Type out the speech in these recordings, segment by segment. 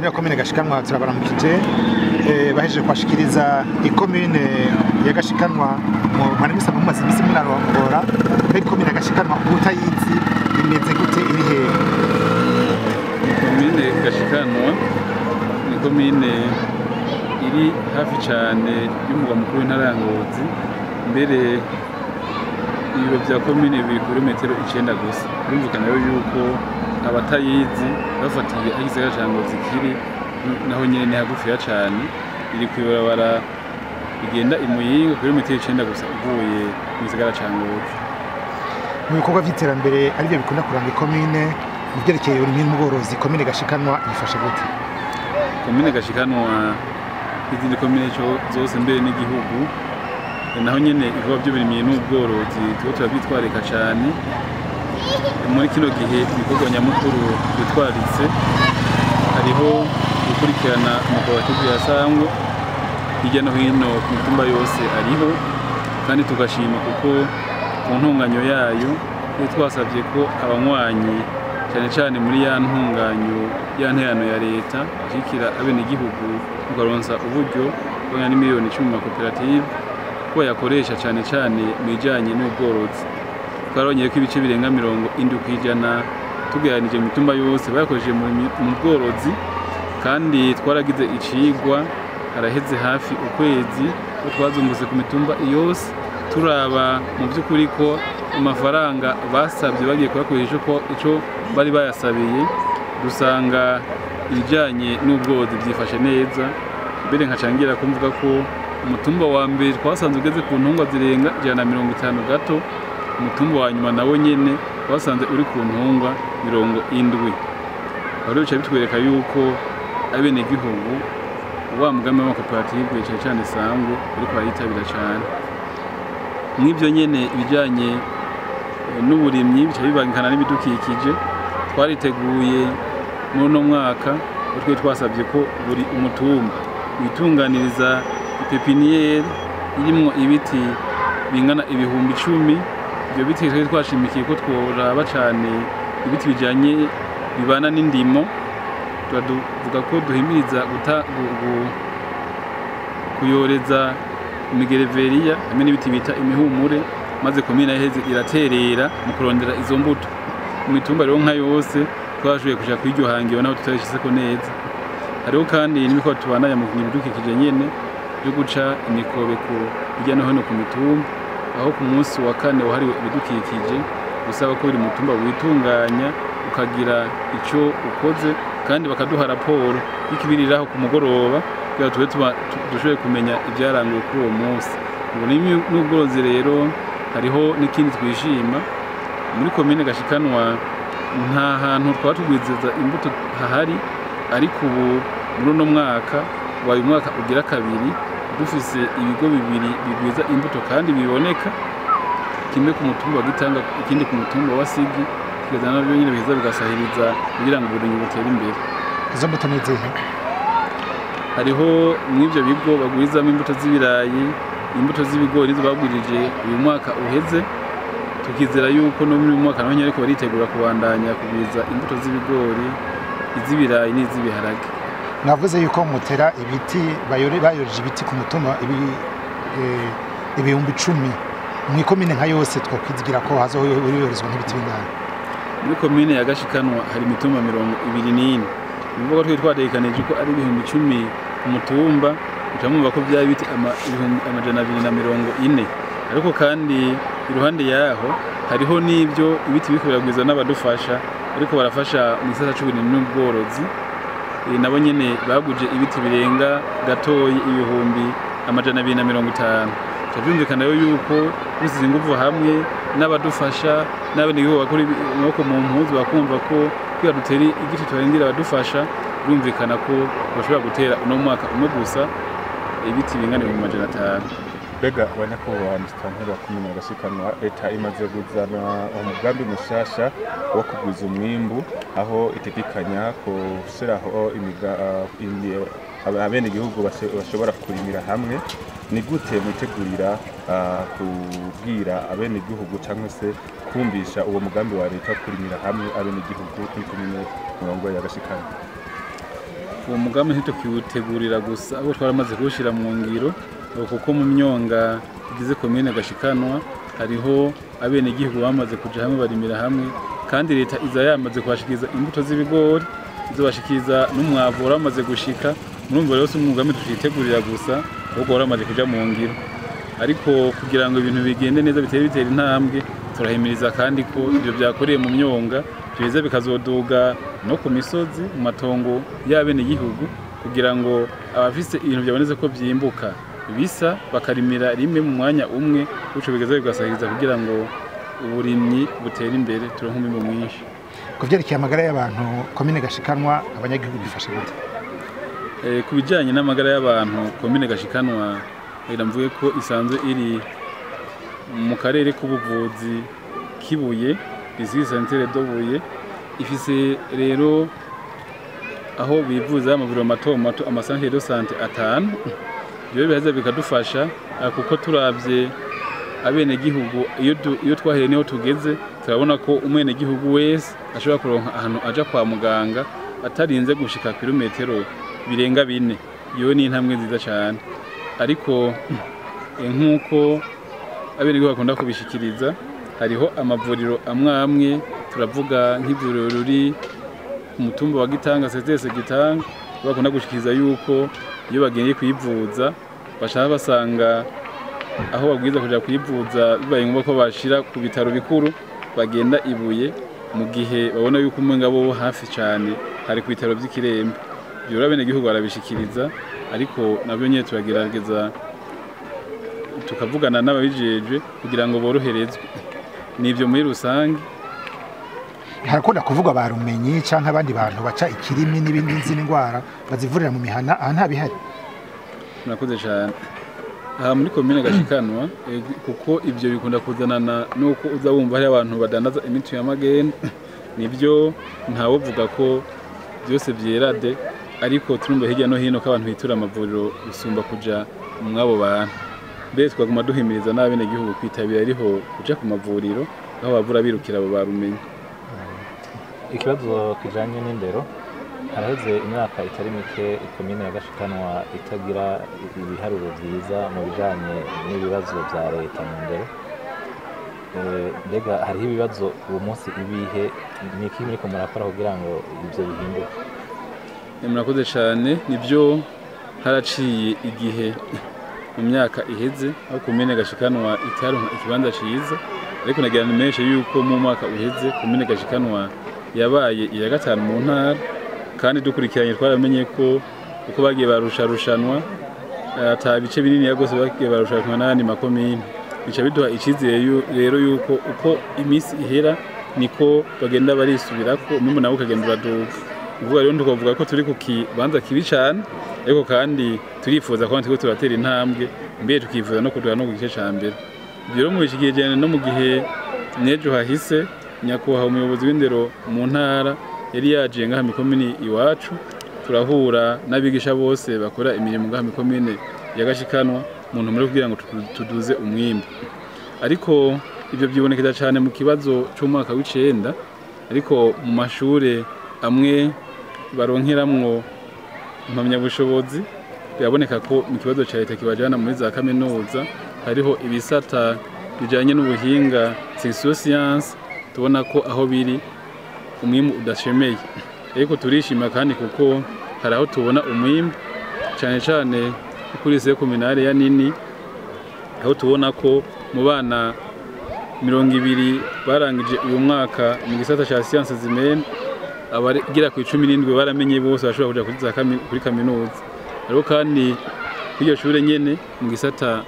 musitani wa komine Gashikanwa turabaramukije bahejeje kwashikiriza ikomine ya Gashikanwa mu manimisa mu mazimisi munarongora muri komine ya Gashikanwa utayizi imeze gute iri he? Komine Gashikanwa ni komine iri hafi cyane y'umugwa mukuru w'intara ya Ngozi, mbere ibiro bya komine biri kuri metero 9 gusa. Birumvikana yuko abatayizi bafatiye ahize ca Ngozi kiri naho nyene ni hagufiya cyane, iri kwibarabara igenda imuyinga kuri metero 9 gusa uvuye mu gisagara ca Ngozi. Mu bikorwa vy'iterambere ari byo bikunda kuranga ikomine mu byerekeye uburimyi n'ubworozi, komine Gashikanwa ifasha gute? Komine Gashikanwa izindi komine zose mbere n'igihugu naho nyene ibikorwa by'uburimyi n'ubworozi turabyitwarika cyane. Muri kino gihe ibikorwa nyamukuru bitwaritse hariho gukurikirana amakoperative ya Sangwe hirya no hino ku mitumba yose ariho, kandi tugashima kuko ku ntunganyo yayo twasabye ko abanywanyi cyane cyane muri ya ntunganyo ya nterano ya leta ashikira abenegihugu mukaronsa uburyo bwa miliyoni 10 mu makoperative ko yakoresha cyane cyane mu bijanye n'ubworozi. Twarongeye ko ibice birenga 70% tugeranije mu mitumba yose bakoresheje mu bworozi, kandi twaragize icigwa haraheze hafi ukwezi ko twazungutse ku mitumba yose turaba mu by'ukuri ko amafaranga basabye bagiye kuyakoresha ko ico bari bayasabiye, dusanga ibijanye n'ubworozi byifashe neza. Mbere nkacangira kumvuga ko umutumba wa mbere twasanze ugeze ku ntungwa zirenga 150 gato, umutumba wa nyuma nawo nyene twasanze uri ku ntungwa 70. Baro bica bitwereka yuko abenegihugu wa mugambi w'amakoperative cyane cyane Sangwe ariko baritabira cyane. Mw'ibyo nyene ibijanye n'uburimyi bica bibangikana n'ibidukikije, twariteguye muri no mwaka twe twasabye ko buri umutumba witunganiriza ipepiniere irimwo ibiti bingana 10,000. Ibyo biti twashimikiye ko tworaba cyane ibiti bijanye bibana n'indimo. Turavuga ko duhimiriza kuyoreza imigereveriya hamwe n'ibiti bita imihumure, maze komine yaheze iraterera mu kurondera izo mbuto mu mitumba rero nka yose. Twashoboye kuja kwiryo hangiro naho tutarishizeko neza. Hariho kandi n'ibiko tubandanya mu bidukikije nyene byo guca imikobeko hirya no hino ku mitumba, aho ku munsi wa 4 wahariwe ibidukikije gusaba ko buri mutumba witunganya ukagira ico ukoze, kandi bakaduha raporo y'ikibiriraho ku mugoroba kugira dushoboye kumenya ibyaranguye kuri uwo munsi. N'ubworozi rero hariho n'ikindi twishima muri komine Gashikanwa, nta hantu twatugwiziza imbuto hahari, ariko ubu muri uno mwaka wayo umwaka ugira kabiri dufise ibigo bibiri bigwiza imbuto kandi biboneka, kimwe ku mutumba wa Gitanga ikindi ku mutumba wa Sigi, kigazana nabyo nyine biza bigasahiriza kugira ngo uburimyi butere imbere. Izo mbuto ni izihe? Hariho mw'ibyo bigo bagwizamo imbuto z'ibirayi, imbuto z'ibigori bagwirije uyu mwaka uheze. Tukizera yuko no muri mwaka naho ariko baritegura kubandanya kugwiza imbuto z'ibigori, iz'ibirayi n'iz'ibiharage. Navuze yuko mutera ibiti bayoreje ibiti ku mutumba 10,000 mu ikomine nka yose, twakwizigira ko hazoyorezwa nk'ibiti bingana. Muri komine ya Gashikanwa hari imitumba 24. Bivuga ko twadekanije ko ari 10,000 ku mutumba, utamumva ko bya biti 240. Ariko kandi iruhande yaho hariho n'ibyo ibiti bikoragwiza n'abadufasha ariko barafasha mu gisata cy'uburimyi n'ubworozi. Nabo nyene baguje ibiti birenga gatoyi 250. Tuvyumvikana yuko usize ingufu hamwe n'abadufasha n'abenegihugu bakora nuko mu mpuzu bakumva ko kwiga duteri igiti twarindira abadufasha, birumvikana ko bashobora gutera uno mwaka umwe gusa ibiti bingana 500. Bega abanyakubaha musitanteri wa komine ya Gashikanwa, leta imaze kuzana umugambi mushasha wo kugwiza umwimbu, aho itegekanya gushiraho abenegihugu bashobora kurimira hamwe. Ni gute mwitegurira kubwira abenegihugu cyangwa se kumvisha uwo mugambi wa leta kurimira hamwe abenegihugu kuri komine ya Gashikanwa? uwo mugambi ntitukiwutegurira gusa abo twaramaze kuwushyira mu ngiro kuko mu myonga igize komine Gashikanwa hariho abenegihugu bamaze kuja hamwe barimira hamwe kandi leta iza yamaze kubashikiriza imbuto z'ibigori izobashikiriza n'umwavu waramaze gushika murumva rero umugambi tukitegurira gusa ahubwo waramaze kuja mu ngiro ariko kugira ngo ibintu bigende neza bitera intambwe turahimiriza kandi ko ibyo byakoreye mu myonga biza bikazoduga no ku misozi mu matongo y'abenegihugu kugira ngo abafise ibintu byaboneze ko byimbuka bisa bakarimira rimwe mu mwanya umwe uco bigeze bigasahiriza kugira ngo uburimyi butera imbere turonke umwimbu mwinshi. Kuvyerekeye amagara y'abantu komine Gashikanwa abanyagihugu bifashe gute? Ku bijanye n'amagara y'abantu komine Gashikanwa iramvuye ko isanzwe iri mu karere k'ubuvuzi kibuye District Sanitaire de Buye ifise rero aho bivuza amavuriro mato amasantere de santé atanu byo bihaza bikadufasha kuko turavye abenegihugu iyo twahere niho tugeze turabona ko umwenegihugu wese ashobora kuronka ahantu aja kwa muganga atarinze gushika kilometero birenga 4 iyo ni intambwe nziza cyane ariko nkuko abenegihugu bakunda kubishikiriza hariho amavuriro amwe turavuga nk'ivuriro ruri ku mutumba wa Gitanga CTS Gitanga bakunda gushikiriza yuko iyo bagiye kwivuza bashaka basanga aho babwiza kuja kwivuza bibaye ngombwa ko bashira ku bitaro bikuru bagenda Ibuye mu gihe babona yuko umwenga bo hafi cyane hari ku bitaro by'Ikirembe byo abenegihugu barabishikiriza ariko nabyo nyine turagerageza tukavugana n'ababijeje kugira ngo boroherezwe nivyo muri rusange. Harakunda kuvuga barumenyi canke abandi bantu baca ikirimi n'ibindi nzindi ndwara bazivurira mu mihana aha nta bihari. Murakoze cyane aha muri komine Gashikanwa kuko ivyo bikunda kuzanana nuko uza wumva hari abantu badandaza imiti ya magenda nivyo ntawovuga ko byose byerade ariko turumva hirya no hino ko abantu bitura amavuriro bisumba kuja mwabo bantu mbere twaguma duhimiriza n'abenegihugu kwitabira ariho kuja ku mavuriro aho bavura birukira abo barumenye. Ikibazo kijanye n'indero haraheze imyaka itari mike komine ya Gashikanwa itagira ibiharuro vyiza mu bijanye n'ibibazo vya leta mu ndero. Mbega hariho ibibazo uwo munsi ibihe niki muriko murakora kugira ngo ivyo bihinduke? Murakoze cyane nivyo haraciye igihe mu myaka iheze aho komine Gashikanwa itaronka ikibanza ciza ariko nagira nimeshe yuko mu mwaka uheze komine Gashikanwa yabaye iya gatanu mu ntara kandi dukurikiranye twaramenye ko uko bagiye barushanwa ata bice binini yagose bagiye barushanwa n'andi makomine bica biduha icizere rero yuko uko imisi ihera niko bagenda barisubirako umwe nawe ukagenda uraduga uvuga rero tukavuga ko turi ku kibanza kibi cyane ariko kandi turifuza ko natwe turatera intambwe mbere tukifuza no kuduha no ku gice ca mbere byo mu bishikirije no mu gihe nejo hahise nyakubahwa umuyobozi w'indero mu ntara yari yaje ngaha mikomini iwacu turahura n'abigisha bose bakora imirimo ngaha mikomine ya Gashikanwa mu ntumbero kugira ngo tuduze umwimbu ariko ibyo byibonekeza cyane mu kibazo cy'umwaka w'icenda ariko mu mashure amwe baronkeramwo impamyabushobozi biraboneka ko mu kibazo cya leta kibajana muri za kaminuza hariho ibisata bijanye n'ubuhinga science tubona ko aho biri umwimbu udashemeye ariko turishima kandi kuko hari aho tubona umwimbu cyane cyane kuri sekominare ya nini aho tubona ko mu bana 200 barangije uyu mwaka mu gisata cya science zimene abagira ku 17 baramenye bose bashobora kuja kuri kaminuza ariko kandi kwiyo shure nyene mu gisata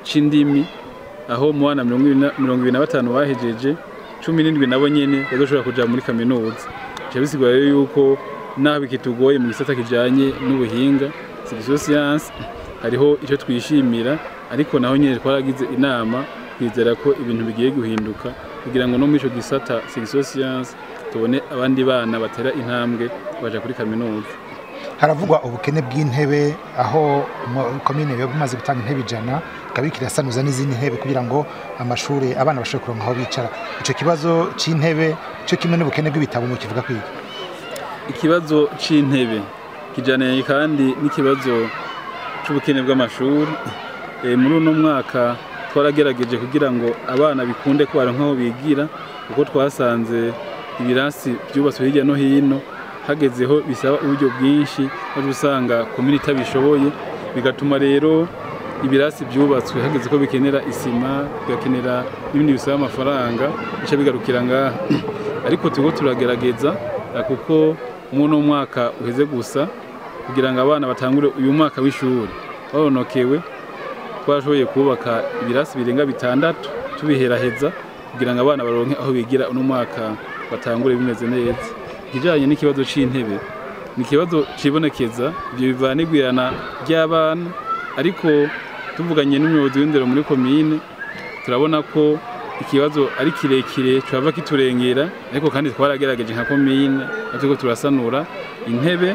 c'indimi aho mu bana 25 bahejeje 17 nabo nyene bazoshobora kuja muri kaminuza cyo bisigura rero yuko naho bikitugoye mu gisata kijanye n'ubuhinga science hariho icyo twishimira ariko naho nyene twaragize inama kwizera ko ibintu bigiye guhinduka kugira ngo no muri ico gisata science tubone abandi bana batera intambwe baje kuri kaminuza. Haravugwa ubukene bw'intebe aho komine yo bumaze gutanga intebe 100 kabikira sanuza n'izindi ntebe kugira ngo amashuri abana bashobore kuronka aho bicara. Ico kibazo c'intebe cyo kimwe n'ubukene bw'ibitabo mu kivuga kwiki? Ikibazo c'intebe kijaniye kandi n'ikibazo cy'ubukene bw'amashuri. Muri uno mwaka twaragerageje kugira ngo abana bikunde ko baronka aho bigira, kuko twasanze ibirasi byubatswe hirya no hino hagezeho bisaba uburyo bwinshi, no gusanga komine itabishoboye, bigatuma rero ibirasi byubatswe hageze ko bikenera isima, bigakenera n'ibindi bisaba amafaranga, bica bigarukira ngaha. Ariko turiko turagerageza kuko muno mwaka uheze gusa kugira ngo abana batangure uyu mwaka w'ishuri baronokewe, twashoboye kubaka ibirasi birenga 6 tubiheraheza kugira ngo abana baronke aho bigira uno mwaka batangure bimeze neza. Ikijanye n'ikibazo c'intebe ni ikibazo cibonekeza, ibyo bivanigwirana ry'abana, ariko tuvuganye n'umuyobozi w'indero muri komine turabona ko ikibazo ari kirekire twava kiturengera, ariko kandi twaragerageje nka komine ariko turasanura intebe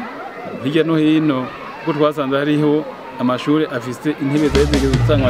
hirya no hino, kuko twasanze hariho amashuri afise intebe zari zigeze gutangwa